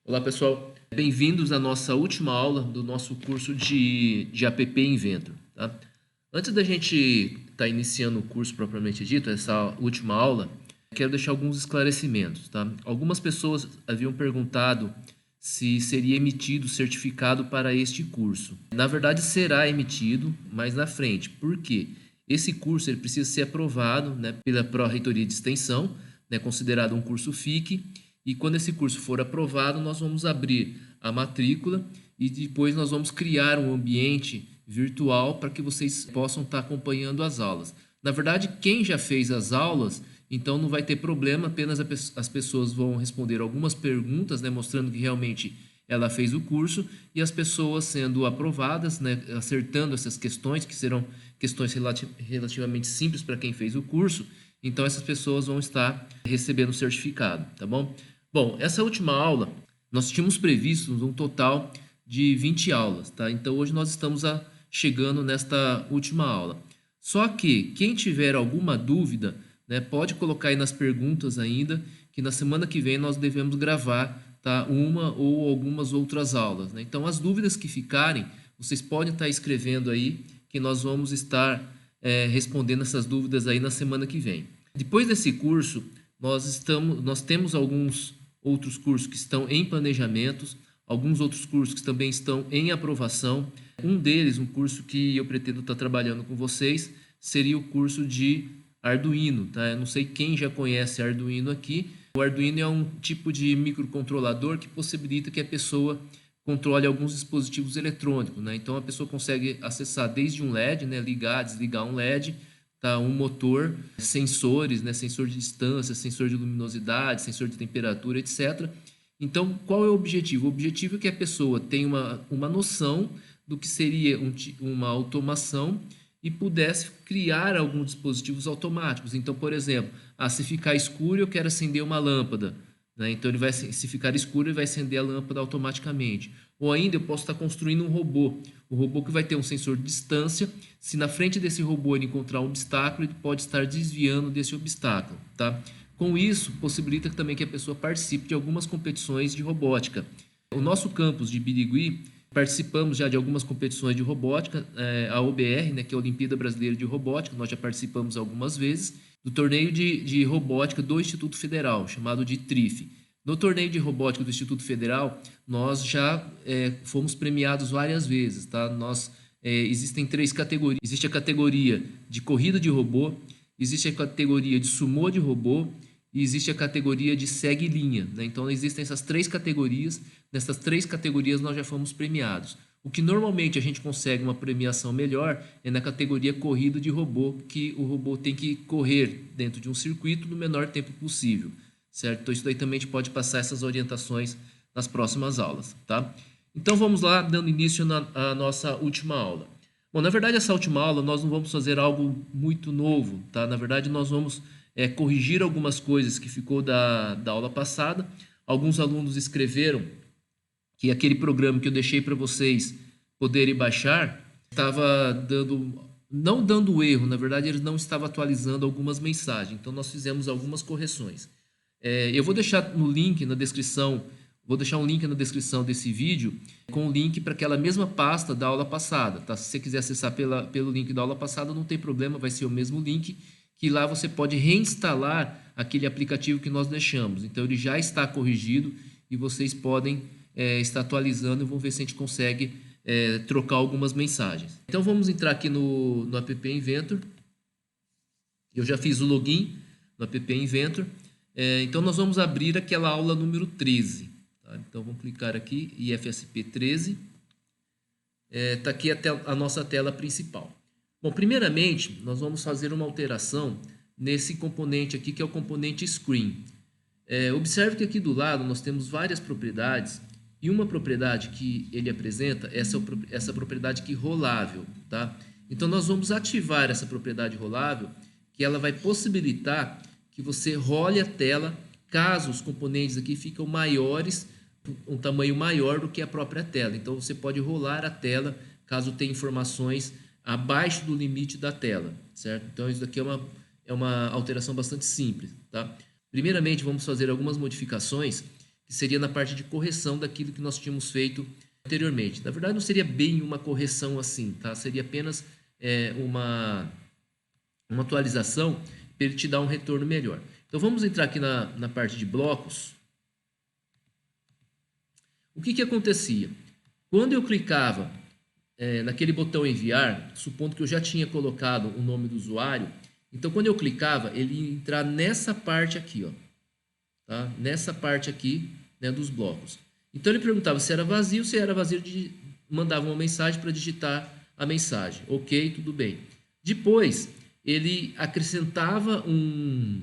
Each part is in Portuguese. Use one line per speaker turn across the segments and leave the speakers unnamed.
Olá pessoal, bem-vindos à nossa última aula do nosso curso de App Inventor. Tá? Antes da gente estar iniciando o curso propriamente dito, essa última aula, quero deixar alguns esclarecimentos. Tá? Algumas pessoas haviam perguntado se seria emitido certificado para este curso. Na verdade, será emitido mais na frente. Por quê? Esse curso ele precisa ser aprovado, né, pela Pró-Reitoria de Extensão, né, considerado um curso FIC, e quando esse curso for aprovado, nós vamos abrir a matrícula e depois nós vamos criar um ambiente virtual para que vocês possam estar acompanhando as aulas. Na verdade, quem já fez as aulas, então não vai ter problema, apenas as pessoas vão responder algumas perguntas, né, mostrando que realmente ela fez o curso, e as pessoas sendo aprovadas, né, acertando essas questões, que serão questões relativamente simples para quem fez o curso, então essas pessoas vão estar recebendo o certificado, tá bom? Bom, essa última aula, nós tínhamos previsto um total de 20 aulas, tá? Então, hoje nós estamos chegando nesta última aula. Só que, quem tiver alguma dúvida, né, pode colocar aí nas perguntas ainda, que na semana que vem nós devemos gravar, tá, uma ou algumas outras aulas, né? Então, as dúvidas que ficarem, vocês podem estar escrevendo aí, que nós vamos estar respondendo essas dúvidas aí na semana que vem. Depois desse curso, nós temos alguns outros cursos que estão em planejamentos, alguns outros cursos que também estão em aprovação. Um deles, um curso que eu pretendo estar trabalhando com vocês, seria o curso de Arduino, tá? Eu não sei quem já conhece Arduino aqui. O Arduino é um tipo de microcontrolador que possibilita que a pessoa controle alguns dispositivos eletrônicos, né? Então a pessoa consegue acessar desde um LED, né, ligar, desligar um LED, tá, um motor, sensores, né, sensor de distância, sensor de luminosidade, sensor de temperatura, etc. Então, qual é o objetivo? O objetivo é que a pessoa tenha uma noção do que seria uma automação e pudesse criar alguns dispositivos automáticos. Então, por exemplo, se ficar escuro, eu quero acender uma lâmpada, né? Então, se ficar escuro, ele vai acender a lâmpada automaticamente. Ou ainda, eu posso estar construindo um robô. O robô que vai ter um sensor de distância. Se na frente desse robô ele encontrar um obstáculo, ele pode estar desviando desse obstáculo, tá? Com isso, possibilita também que a pessoa participe de algumas competições de robótica. O nosso campus de Birigui, participamos já de algumas competições de robótica, a OBR, né, que é a Olimpíada Brasileira de Robótica, nós já participamos algumas vezes, do torneio de robótica do Instituto Federal, chamado de TRIF. No torneio de robótica do Instituto Federal, nós já fomos premiados várias vezes, tá? Existem 3 categorias. Existe a categoria de corrida de robô, existe a categoria de sumô de robô e existe a categoria de segue-linha, né? Então, existem essas 3 categorias. Nessas 3 categorias, nós já fomos premiados. O que normalmente a gente consegue uma premiação melhor é na categoria corrida de robô, que o robô tem que correr dentro de um circuito no menor tempo possível, certo? Então, isso daí também a gente pode passar essas orientações nas próximas aulas, tá? Então, vamos lá, dando início à nossa última aula. Bom, na verdade, essa última aula nós não vamos fazer algo muito novo, tá? Na verdade, nós vamos corrigir algumas coisas que ficou da aula passada. Alguns alunos escreveram que aquele programa que eu deixei para vocês poderem baixar estava não dando erro, na verdade, ele não estava atualizando algumas mensagens. Então, nós fizemos algumas correções. Eu vou deixar no link na descrição. Vou deixar um link na descrição desse vídeo com o link para aquela mesma pasta da aula passada, tá? Se você quiser acessar pelo link da aula passada, não tem problema, vai ser o mesmo link, que lá você pode reinstalar aquele aplicativo que nós deixamos. Então, ele já está corrigido e vocês podem estar atualizando e vamos ver se a gente consegue trocar algumas mensagens. Então, vamos entrar aqui no App Inventor. Eu já fiz o login no App Inventor. Então, nós vamos abrir aquela aula número 13. Então, vamos clicar aqui, IFSP 13. Está aqui a nossa tela principal. Bom, primeiramente, nós vamos fazer uma alteração nesse componente aqui, que é o componente Screen. Observe que aqui do lado nós temos várias propriedades, e uma propriedade que ele apresenta é essa propriedade aqui rolável, tá? Então, nós vamos ativar essa propriedade rolável, que ela vai possibilitar que você role a tela caso os componentes aqui ficam maiores, um tamanho maior do que a própria tela. Então, você pode rolar a tela caso tenha informações abaixo do limite da tela, certo? Então, isso daqui é uma alteração bastante simples, tá? Primeiramente, vamos fazer algumas modificações, que que seria na parte de correção daquilo que nós tínhamos feito anteriormente. Na verdade, não seria bem uma correção assim, tá? Seria apenas uma atualização para ele te dar um retorno melhor. Então, vamos entrar aqui na parte de blocos. O que acontecia? Quando eu clicava naquele botão enviar, supondo que eu já tinha colocado o nome do usuário, então quando eu clicava, ele ia entrar nessa parte aqui, ó, tá? Nessa parte aqui, né, dos blocos. Então ele perguntava se era vazio, mandava uma mensagem para digitar a mensagem. Ok, tudo bem. Depois, ele acrescentava um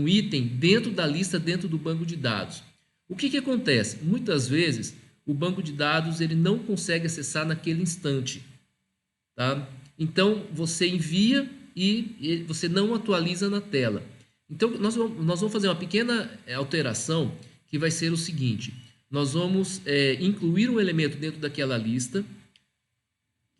item dentro da lista, dentro do banco de dados. O que acontece? Muitas vezes, o banco de dados ele não consegue acessar naquele instante. Tá? Então, você envia e você não atualiza na tela. Então, nós vamos fazer uma pequena alteração, que vai ser o seguinte. Nós vamos incluir um elemento dentro daquela lista.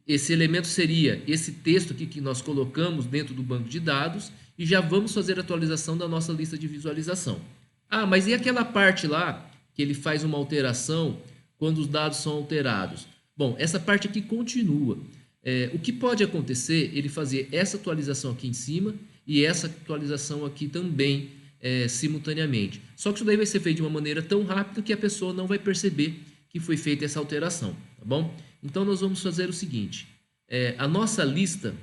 Esse elemento seria esse texto aqui que nós colocamos dentro do banco de dados e já vamos fazer a atualização da nossa lista de visualização. Ah, mas e aquela parte lá que ele faz uma alteração quando os dados são alterados? Bom, essa parte aqui continua. O que pode acontecer, ele fazer essa atualização aqui em cima e essa atualização aqui também simultaneamente. Só que isso daí vai ser feito de uma maneira tão rápida que a pessoa não vai perceber que foi feita essa alteração, tá bom? Então, nós vamos fazer o seguinte. A nossa lista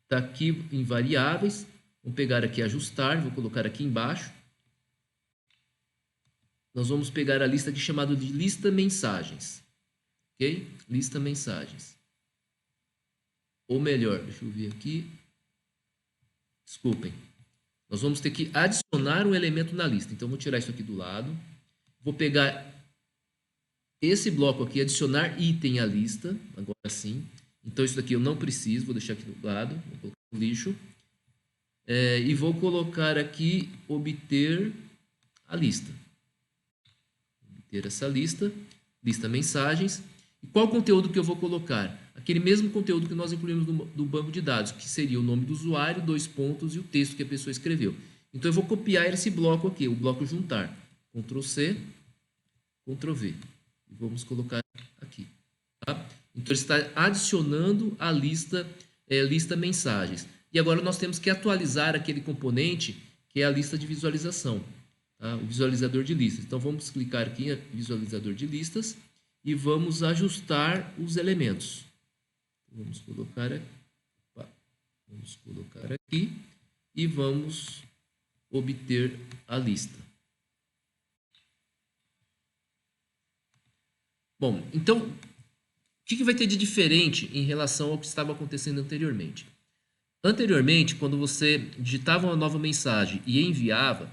está aqui em variáveis. Vamos pegar aqui ajustar, vou colocar aqui embaixo. Nós vamos pegar a lista aqui chamada de lista mensagens. Ok? Lista mensagens. Ou melhor, deixa eu ver aqui. Desculpem. Nós vamos ter que adicionar um elemento na lista. Então, vou tirar isso aqui do lado. Vou pegar esse bloco aqui, adicionar item à lista. Agora sim. Então, isso daqui eu não preciso. Vou deixar aqui do lado. Vou colocar no lixo. E vou colocar aqui obter a lista. Obter essa lista. Lista mensagens. E qual conteúdo que eu vou colocar? Aquele mesmo conteúdo que nós incluímos do banco de dados, que seria o nome do usuário, 2 pontos e o texto que a pessoa escreveu. Então, eu vou copiar esse bloco aqui, o bloco juntar. Ctrl C, Ctrl V. E vamos colocar aqui. Tá? Então, ele está adicionando a lista mensagens. E agora nós temos que atualizar aquele componente, que é a lista de visualização. Tá? O visualizador de listas. Então, vamos clicar aqui em visualizador de listas e vamos ajustar os elementos. Vamos colocar aqui e vamos obter a lista. Bom, então, o que vai ter de diferente em relação ao que estava acontecendo anteriormente? Anteriormente, quando você digitava uma nova mensagem e enviava,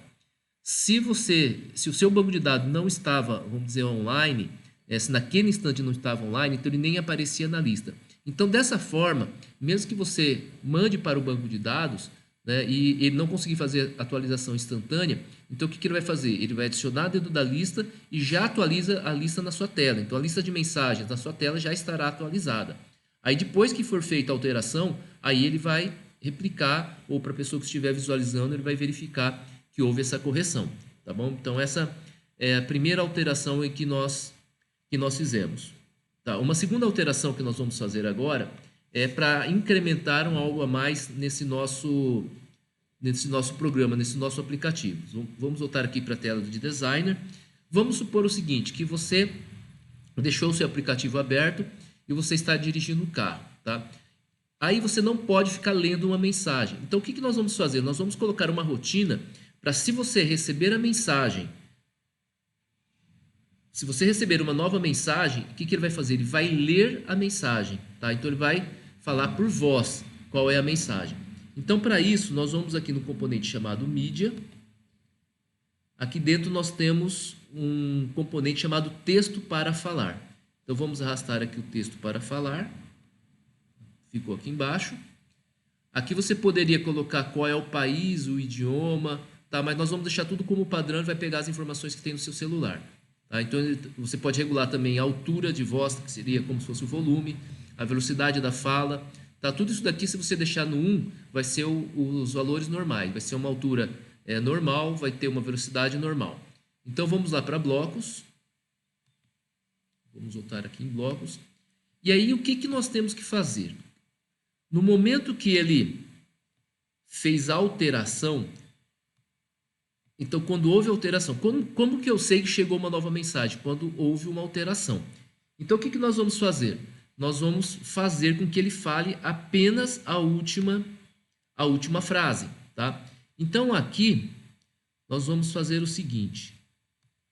se o seu banco de dados não estava, vamos dizer, online, se naquele instante não estava online, então ele nem aparecia na lista. Então, dessa forma, mesmo que você mande para o banco de dados, né, e ele não conseguir fazer atualização instantânea, então o que ele vai fazer? Ele vai adicionar dentro da lista e já atualiza a lista na sua tela. Então, a lista de mensagens na sua tela já estará atualizada. Aí, depois que for feita a alteração, aí ele vai replicar, ou para a pessoa que estiver visualizando, ele vai verificar que houve essa correção. Tá bom? Então, essa é a primeira alteração que nós fizemos. Tá, uma segunda alteração que nós vamos fazer agora é para incrementar algo a mais nesse nosso programa, nesse nosso aplicativo. Vamos voltar aqui para a tela de designer. Vamos supor o seguinte, que você deixou o seu aplicativo aberto e você está dirigindo o carro. Tá? Aí você não pode ficar lendo uma mensagem. Então, o que nós vamos fazer? Nós vamos colocar uma rotina para, se você receber a mensagem, se você receber uma nova mensagem, o que ele vai fazer? Ele vai ler a mensagem, tá? Então, ele vai falar por voz qual é a mensagem. Então, para isso, nós vamos aqui no componente chamado Mídia. Aqui dentro nós temos um componente chamado Texto para Falar. Então, vamos arrastar aqui o texto para falar. Ficou aqui embaixo. Aqui você poderia colocar qual é o país, o idioma, tá? Mas nós vamos deixar tudo como padrão e vai pegar as informações que tem no seu celular. Tá? Então, você pode regular também a altura de voz, que seria como se fosse o volume, a velocidade da fala. Tá? Tudo isso daqui, se você deixar no 1, vai ser os valores normais. Vai ser uma altura normal, vai ter uma velocidade normal. Então, vamos lá para blocos. Vamos voltar aqui em blocos. E aí, o que nós temos que fazer? No momento que ele fez a alteração, então, quando houve alteração, como que eu sei que chegou uma nova mensagem? Quando houve uma alteração. Então, o que nós vamos fazer? Nós vamos fazer com que ele fale apenas a última frase, tá? Então, aqui, nós vamos fazer o seguinte.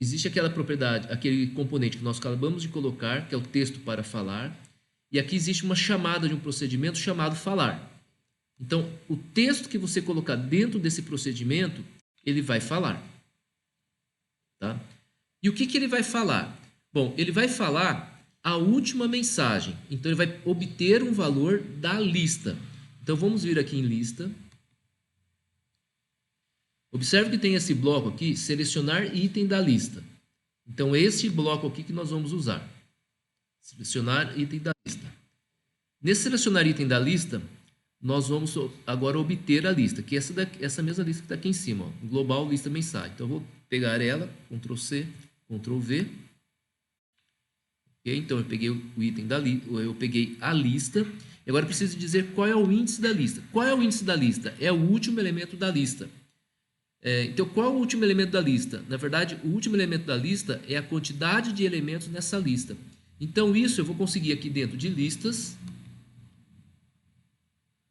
Existe aquela propriedade, aquele componente que nós acabamos de colocar, que é o texto para falar, e aqui existe uma chamada de um procedimento chamado falar. Então, o texto que você colocar dentro desse procedimento, ele vai falar. Tá? E o que ele vai falar? Bom, ele vai falar a última mensagem. Então, ele vai obter um valor da lista. Então, vamos vir aqui em lista. Observe que tem esse bloco aqui, selecionar item da lista. Então, esse bloco aqui que nós vamos usar. Selecionar item da lista. Nesse selecionar item da lista, nós vamos agora obter a lista, que é essa mesma lista que está aqui em cima, ó, global lista mensagem. Então, eu vou pegar ela, Ctrl C, Ctrl V. Okay? Então, eu peguei o item da lista, eu peguei a lista. E agora eu preciso dizer qual é o índice da lista. Qual é o índice da lista? É o último elemento da lista. Então, qual é o último elemento da lista? Na verdade, o último elemento da lista é a quantidade de elementos nessa lista. Então, isso eu vou conseguir aqui dentro de listas.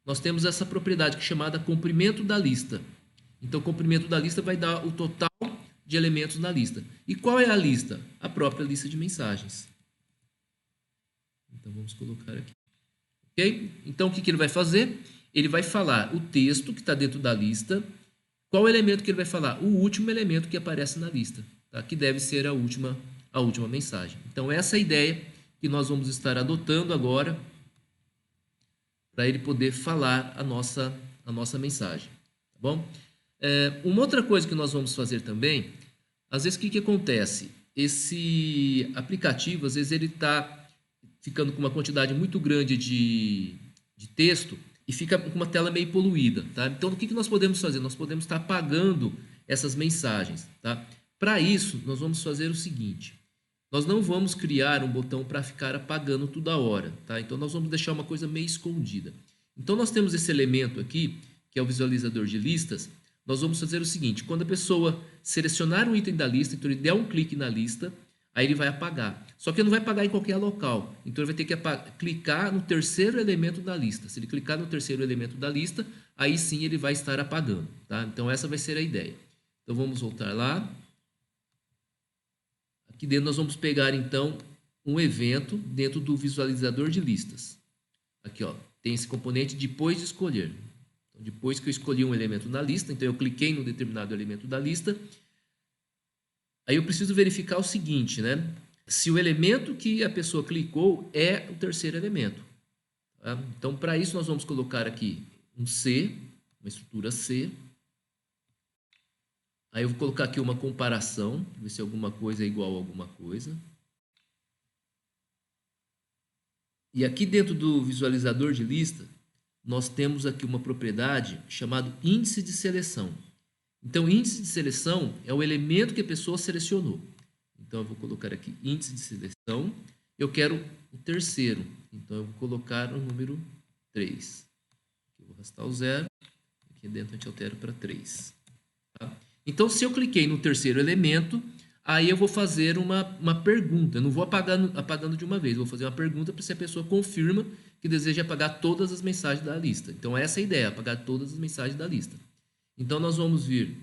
Nós temos essa propriedade que é chamada comprimento da lista. Então, o comprimento da lista vai dar o total de elementos na lista. E qual é a lista? A própria lista de mensagens. Então, vamos colocar aqui. Ok? Então, o que ele vai fazer? Ele vai falar o texto que está dentro da lista. Qual elemento que ele vai falar? O último elemento que aparece na lista, tá? Que deve ser a última mensagem. Então, essa é a ideia que nós vamos estar adotando agora para ele poder falar a nossa mensagem. Tá bom? Uma outra coisa que nós vamos fazer também, às vezes o que acontece? Esse aplicativo, às vezes ele está ficando com uma quantidade muito grande de texto e fica com uma tela meio poluída, tá? Então, o que nós podemos fazer? Nós podemos estar apagando essas mensagens, tá? Para isso, nós vamos fazer o seguinte. Nós não vamos criar um botão para ficar apagando toda hora, tá? Então, nós vamos deixar uma coisa meio escondida. Então, nós temos esse elemento aqui, que é o visualizador de listas. Nós vamos fazer o seguinte. Quando a pessoa selecionar um item da lista, então ele der um clique na lista, aí ele vai apagar. Só que ele não vai apagar em qualquer local. Então, ele vai ter que clicar no terceiro elemento da lista. Se ele clicar no terceiro elemento da lista, aí sim ele vai estar apagando. Tá? Então, essa vai ser a ideia. Então, vamos voltar lá. Aqui dentro nós vamos pegar, então, um evento dentro do visualizador de listas. Aqui, ó, tem esse componente depois de escolher. Então, depois que eu escolhi um elemento na lista, então eu cliquei no determinado elemento da lista. Aí eu preciso verificar o seguinte, né? Se o elemento que a pessoa clicou é o terceiro elemento. Tá? Então, para isso, nós vamos colocar aqui um C, uma estrutura C. Aí eu vou colocar aqui uma comparação, ver se alguma coisa é igual a alguma coisa. E aqui dentro do visualizador de lista, nós temos aqui uma propriedade chamada índice de seleção. Então, índice de seleção é o elemento que a pessoa selecionou. Então, eu vou colocar aqui índice de seleção. Eu quero o terceiro. Então, eu vou colocar o número 3. Eu vou arrastar o 0. Aqui dentro a gente altera para 3. Tá? Então, se eu cliquei no terceiro elemento, aí eu vou fazer uma pergunta. Eu não vou apagando de uma vez. Eu vou fazer uma pergunta para se a pessoa confirma que deseja apagar todas as mensagens da lista. Então, essa é a ideia, apagar todas as mensagens da lista. Então, nós vamos vir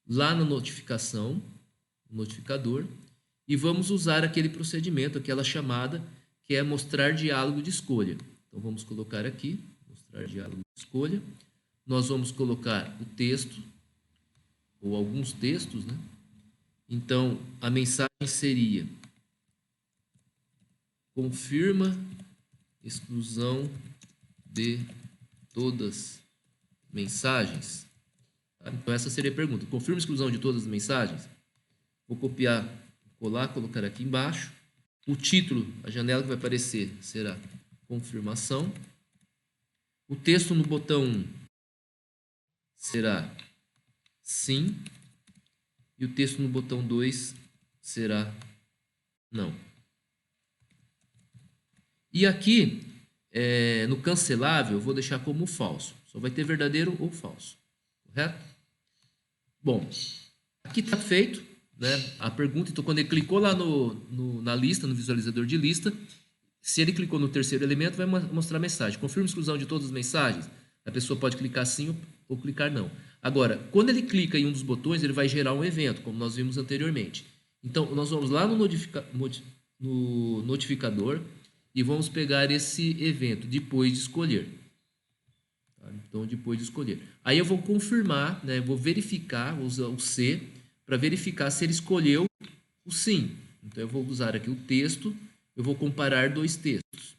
lá na notificação, notificador, e vamos usar aquele procedimento, aquela chamada, que é mostrar diálogo de escolha. Então, vamos colocar aqui, mostrar diálogo de escolha. Nós vamos colocar o texto, ou alguns textos, né? Então, a mensagem seria: confirma exclusão de todas mensagens. Então, essa seria a pergunta. Confirma a exclusão de todas as mensagens? Vou copiar, colar, colocar aqui embaixo. O título, a janela que vai aparecer, será confirmação. O texto no botão 1 será sim. e o texto no botão 2 será não. E aqui, no cancelável, eu vou deixar como falso. Só vai ter verdadeiro ou falso. Correto? Bom, aqui está feito, né, a pergunta. Então, quando ele clicou lá na lista, no visualizador de lista, se ele clicou no terceiro elemento, vai mostrar a mensagem. Confirma a exclusão de todas as mensagens. A pessoa pode clicar sim ou clicar não. Agora, quando ele clica em um dos botões, ele vai gerar um evento, como nós vimos anteriormente. Então, nós vamos lá no notificador e vamos pegar esse evento depois de escolher. Tá? Então, depois de escolher. Aí eu vou confirmar, né? Vou verificar, vou usar o C para verificar se ele escolheu o sim. Então, eu vou usar aqui o texto, eu vou comparar dois textos.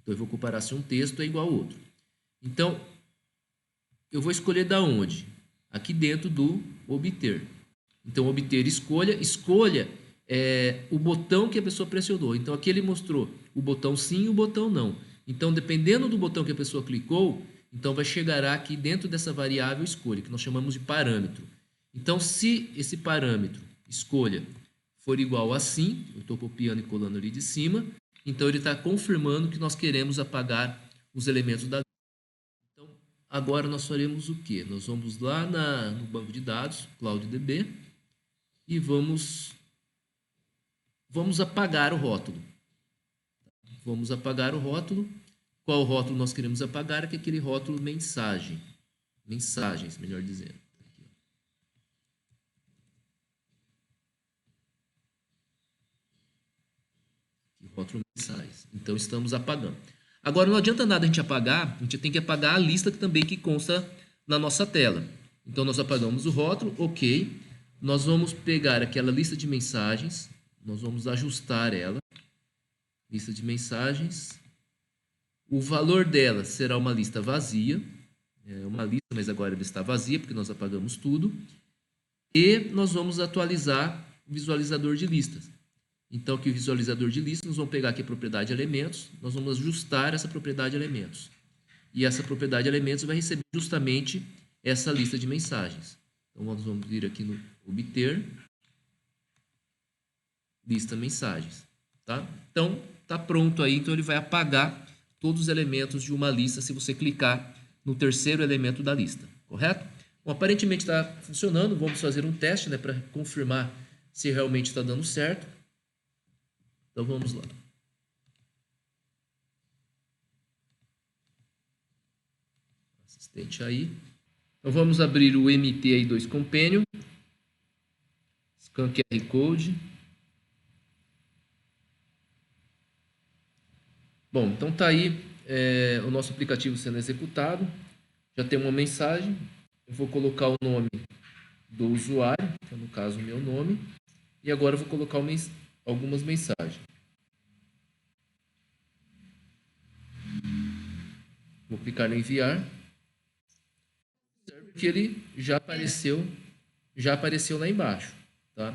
Então, eu vou comparar se um texto é igual ao outro. Então, eu vou escolher da onde? Aqui dentro do obter. Então, obter escolha o botão que a pessoa pressionou. Então, aqui ele mostrou o botão sim e o botão não. Então, dependendo do botão que a pessoa clicou, então vai chegar aqui dentro dessa variável escolha, que nós chamamos de parâmetro. Então, se esse parâmetro, escolha, for igual a sim, eu estou copiando e colando ali de cima, então ele está confirmando que nós queremos apagar os elementos da lista. Então, agora nós faremos o quê? Nós vamos lá no banco de dados, CloudDB, e vamos apagar o rótulo. Vamos apagar o rótulo. Qual rótulo nós queremos apagar? É aquele rótulo mensagem. Mensagens, melhor dizendo. Aqui, rótulo mensagens. Então, estamos apagando. Agora, não adianta nada a gente apagar, a gente tem que apagar a lista também que consta na nossa tela. Então, nós apagamos o rótulo, ok. Nós vamos pegar aquela lista de mensagens, nós vamos ajustar ela. Lista de mensagens. O valor dela será uma lista vazia. É uma lista, mas agora ela está vazia, porque nós apagamos tudo. E nós vamos atualizar o visualizador de listas. Então, aqui o visualizador de listas, nós vamos pegar aqui a propriedade elementos, nós vamos ajustar essa propriedade elementos. E essa propriedade elementos vai receber justamente essa lista de mensagens. Então, nós vamos vir aqui no obter, lista mensagens. Tá? Então, está pronto aí. Então, ele vai apagar todos os elementos de uma lista se você clicar no terceiro elemento da lista. Correto? Bom, aparentemente está funcionando. Vamos fazer um teste, né, para confirmar se realmente está dando certo. Então, vamos lá. Assistente aí. Então, vamos abrir o MT2 Companion. Scan QR Code. Bom, então está aí o nosso aplicativo sendo executado. Já tem uma mensagem. Eu vou colocar o nome do usuário, que é no caso o meu nome. E agora eu vou colocar algumas mensagens. Vou clicar em enviar. Observe que ele já apareceu lá embaixo. Tá?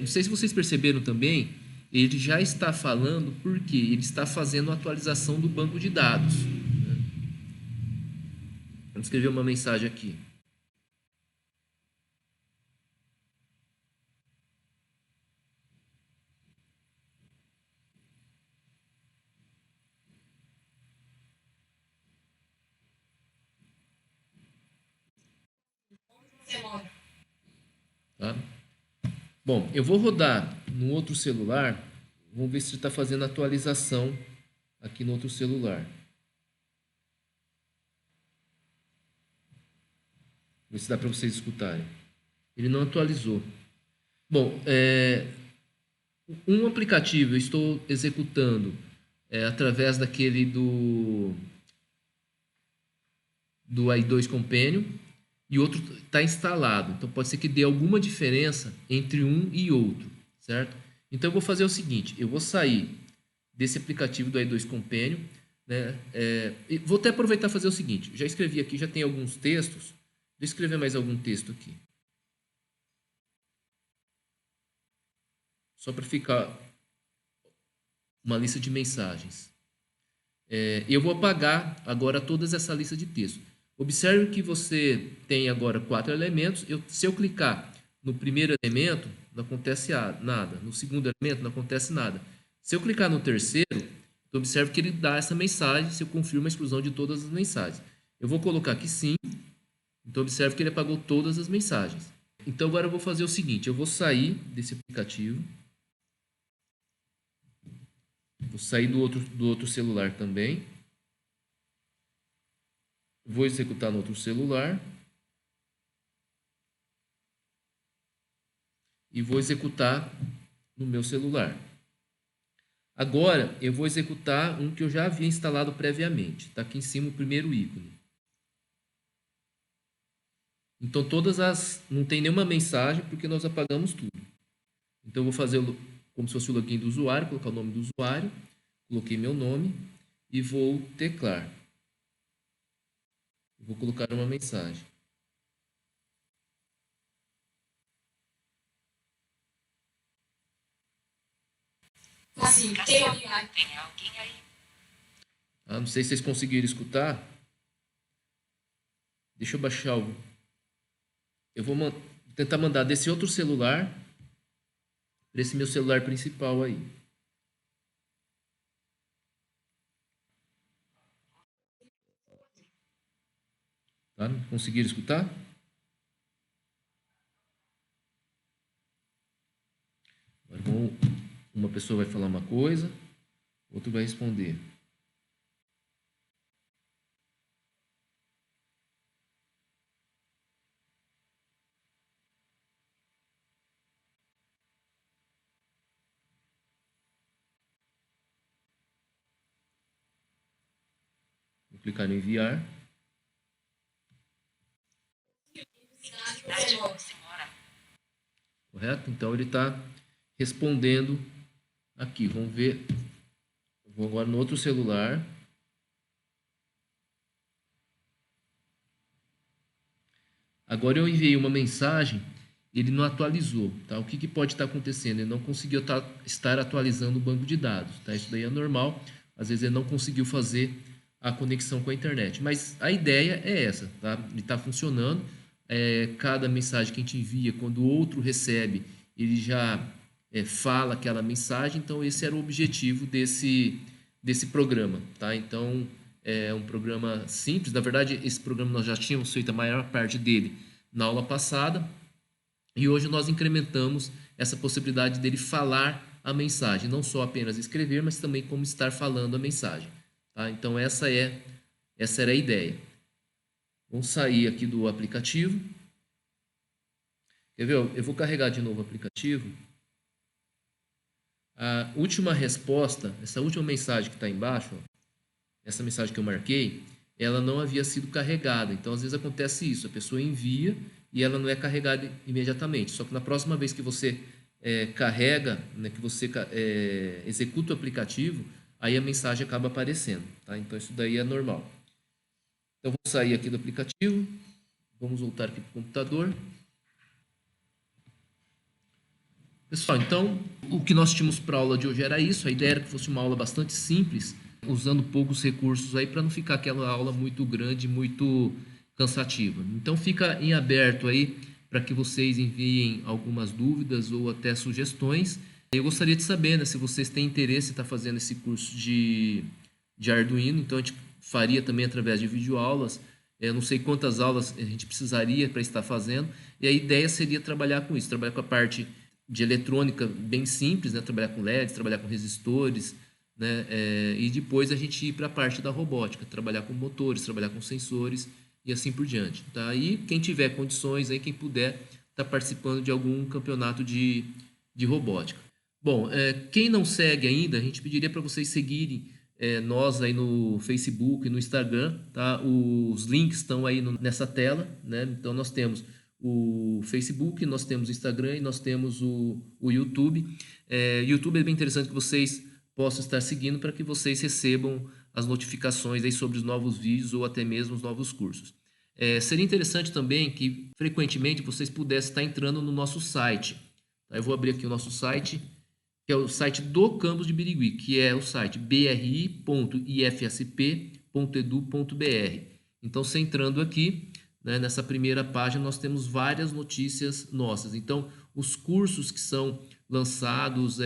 Não sei se vocês perceberam também, ele já está falando porque ele está fazendo a atualização do banco de dados. Né? Vamos escrever uma mensagem aqui. Tá? Bom, eu vou rodar no outro celular. Vamos ver se está fazendo atualização aqui no outro celular. Ver se dá para vocês escutarem. Ele não atualizou. Bom, um aplicativo eu estou executando através daquele do i2 Companion e outro está instalado. Então, pode ser que dê alguma diferença entre um e outro, certo? Então, eu vou fazer o seguinte, eu vou sair desse aplicativo do i2 Companion, né? Vou até aproveitar e fazer o seguinte, já escrevi aqui, já tem alguns textos, vou escrever mais algum texto aqui. Só para ficar uma lista de mensagens. Eu vou apagar agora toda essa lista de texto. Observe que você tem agora 4 elementos. Se eu clicar no primeiro elemento, não acontece nada. No segundo elemento, não acontece nada. Se eu clicar no terceiro, então observe que ele dá essa mensagem, se eu confirmo a exclusão de todas as mensagens. Eu vou colocar aqui sim, então observe que ele apagou todas as mensagens. Então agora eu vou fazer o seguinte, eu vou sair desse aplicativo, vou sair do outro celular também, vou executar no outro celular e vou executar no meu celular. Agora eu vou executar um que eu já havia instalado previamente. Está aqui em cima o primeiro ícone. Então não tem nenhuma mensagem porque nós apagamos tudo. Então eu vou fazer como se fosse o login do usuário, colocar o nome do usuário, coloquei meu nome e vou teclar. Vou colocar uma mensagem.
Assim, tem alguém aí?
Não sei se vocês conseguiram escutar. Deixa eu baixar o... Eu vou tentar mandar desse outro celular para esse meu celular principal aí. Tá? Conseguiram escutar? Agora uma pessoa vai falar uma coisa, outro vai responder. Vou clicar em enviar. Correto? Então ele está respondendo aqui. Vamos ver. Vou agora no outro celular. Agora eu enviei uma mensagem, ele não atualizou. Tá? O que pode estar acontecendo? Ele não conseguiu estar atualizando o banco de dados. Tá? Isso daí é normal. Às vezes ele não conseguiu fazer a conexão com a internet. Mas a ideia é essa. Tá? Ele está funcionando. Cada mensagem que a gente envia, quando o outro recebe, ele já fala aquela mensagem. Então esse era o objetivo desse programa. Tá? Então é um programa simples. Na verdade, esse programa nós já tínhamos feito a maior parte dele na aula passada. E hoje nós incrementamos essa possibilidade dele falar a mensagem. Não só apenas escrever, mas também como estar falando a mensagem. Tá? Então essa era a ideia. Vamos sair aqui do aplicativo. Quer ver? Eu vou carregar de novo o aplicativo. A última resposta, essa última mensagem que está embaixo, ó, essa mensagem que eu marquei, ela não havia sido carregada. Então, às vezes acontece isso, a pessoa envia e ela não é carregada imediatamente. Só que na próxima vez que você carrega, né, que você executa o aplicativo, aí a mensagem acaba aparecendo. Tá? Então, isso daí é normal. Então, vou sair aqui do aplicativo, vamos voltar aqui para o computador. Pessoal, então, o que nós tínhamos para a aula de hoje era isso. A ideia era que fosse uma aula bastante simples, usando poucos recursos aí para não ficar aquela aula muito grande, muito cansativa. Então fica em aberto aí para que vocês enviem algumas dúvidas ou até sugestões. Eu gostaria de saber, né, se vocês têm interesse em estar fazendo esse curso de Arduino. Então a gente faria também através de videoaulas. Eu não sei quantas aulas a gente precisaria para estar fazendo. E a ideia seria trabalhar com isso, trabalhar com a parte de eletrônica bem simples, né, trabalhar com LEDs, trabalhar com resistores, né? E depois a gente ir para a parte da robótica, trabalhar com motores, trabalhar com sensores e assim por diante. Tá? E quem tiver condições, aí, quem puder, está participando de algum campeonato de robótica. Bom, quem não segue ainda, a gente pediria para vocês seguirem nós aí no Facebook e no Instagram. Tá? Os links estão aí nessa tela. Né? Então nós temos o Facebook, nós temos o Instagram e nós temos o YouTube. YouTube é bem interessante que vocês possam estar seguindo para que vocês recebam as notificações aí sobre os novos vídeos ou até mesmo os novos cursos. Seria interessante também que frequentemente vocês pudessem estar entrando no nosso site. Eu vou abrir aqui o nosso site, que é o site do campus de Birigui, que é o site bri.ifsp.edu.br. Então, você entrando aqui, né, nessa primeira página nós temos várias notícias nossas. Então, os cursos que são lançados,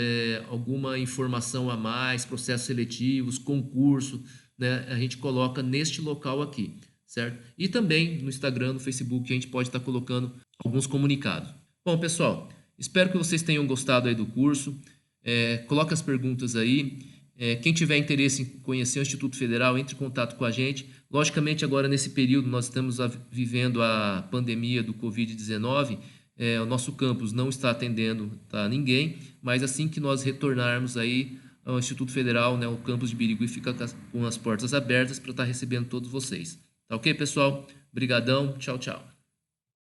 alguma informação a mais, processos seletivos, concurso, né, a gente coloca neste local aqui, certo? E também no Instagram, no Facebook, a gente pode estar colocando alguns comunicados. Bom, pessoal, espero que vocês tenham gostado aí do curso. Coloque as perguntas aí. Quem tiver interesse em conhecer o Instituto Federal, entre em contato com a gente. Logicamente, agora nesse período, nós estamos vivendo a pandemia do Covid-19. O nosso campus não está atendendo ninguém, mas assim que nós retornarmos aí ao Instituto Federal, né, o campus de Birigui fica com as portas abertas para estar recebendo todos vocês. Tá ok, pessoal? Brigadão, tchau, tchau.